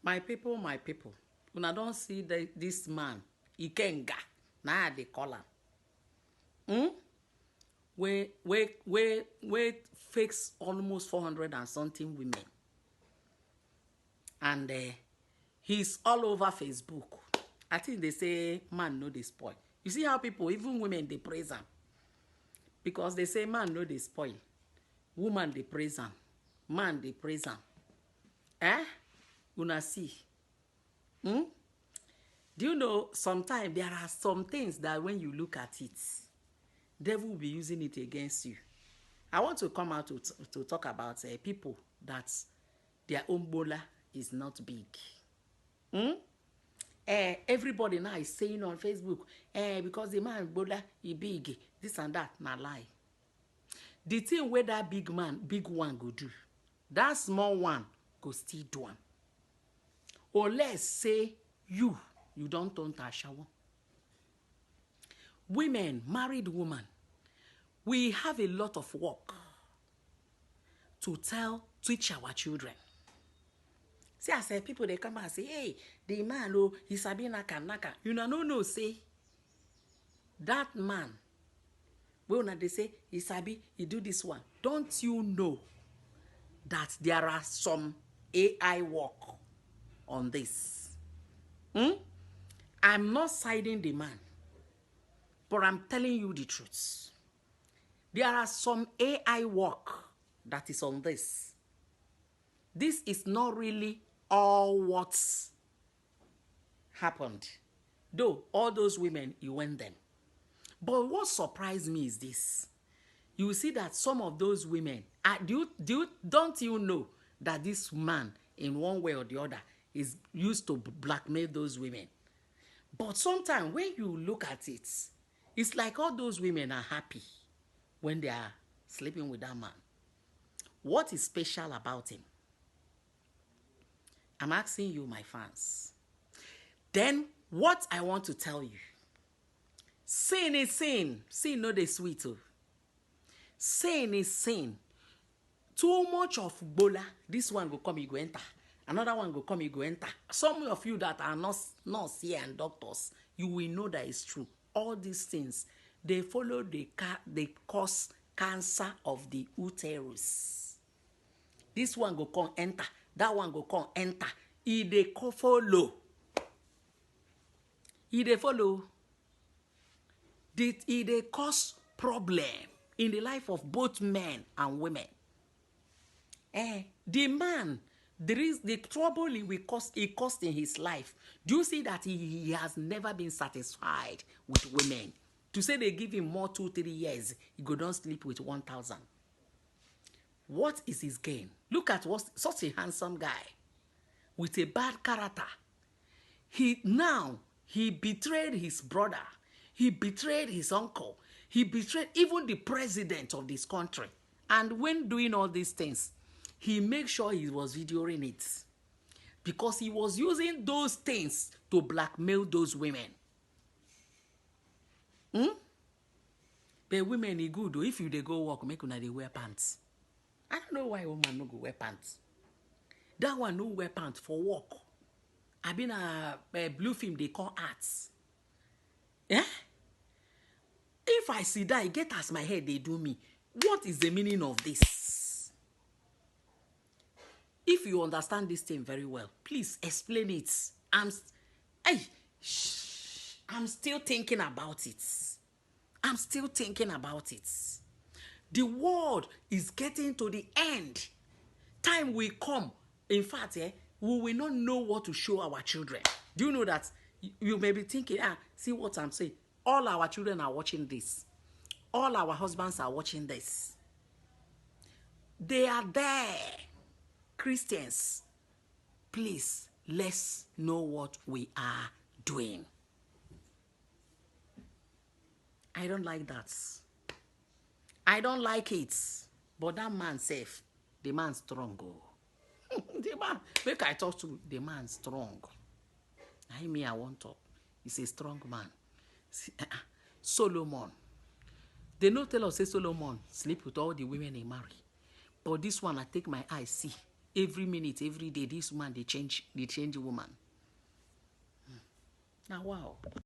My people, una don't see this man, Ikenga, na they call him. We fix almost 400 and something women. And he's all over Facebook. I think they say man no dey spoil. You see how people, even women, they praise him. Because they say man no dey spoil. Woman they praise him. Man they praise him. Eh? Una see. Do you know sometimes there are some things that when you look at it, devil will be using it against you. I want to come out to talk about people that their own bola is not big. Everybody now is saying on Facebook, because the man bola is big, this and that, na lie. The thing where that big one go do, that small one go still do am. Or let's say you don't turn to a shower. Women, married women, we have a lot of work to teach our children. See, I say people, they come and say, hey, the man, oh, he's a naka. You know, say, that man, when they say, he's he do this one. Don't you know that there are some AI work on this? I'm not siding the man, but I'm telling you the truth. There are some AI work that is on this. This is not really all what's happened. Though all those women, you went them. But what surprised me is this. You see that some of those women, don't you know that this man, in one way or the other, is used to blackmail those women? But sometimes when you look at it, it's like all those women are happy when they are sleeping with that man. What is special about him? I'm asking you, my fans. Then, what I want to tell you. Sin is sin. Sin no dey sweet. Sin is sin. Too much of bola. This one go come, you go enter. Another one go come, you go enter. Some of you that are nurse here and doctors, you will know that it's true. All these things, they follow they cause cancer of the uterus. This one go come enter. That one go come enter. They follow. They follow. They cause problem in the life of both men and women. The man, there is the trouble he caused in his life. Do you see that he has never been satisfied with women? To say they give him more 2-3 years, he go don't sleep with 1,000. What is his gain? Look at what such a handsome guy with a bad character. He betrayed his brother. He betrayed his uncle. He betrayed even the president of this country. And when doing all these things, he made sure he was videoing it. Because he was using those things to blackmail those women. But women is good though. If you they go work, make una they wear pants. I don't know why woman no go wear pants. That one no wear pants for work. I been a blue film they call arts. Yeah? If I see that, I get as my head they do me. What is the meaning of this? If you understand this thing very well, please explain it. I'm still thinking about it. I'm still thinking about it. The world is getting to the end. Time will come. In fact, we will not know what to show our children. Do you know that? You may be thinking, see what I'm saying. All our children are watching this. All our husbands are watching this. They are there. Christians, please, let's know what we are doing. I don't like that. I don't like it. But that man safe. The man strong. The man, make I talk to the man strong. I mean, I want to talk. He's a strong man. See, Solomon. They no tell us say Solomon sleep with all the women he marry. But this one, I take my eyes see. Every minute, every day, this woman, they change woman. Now, wow.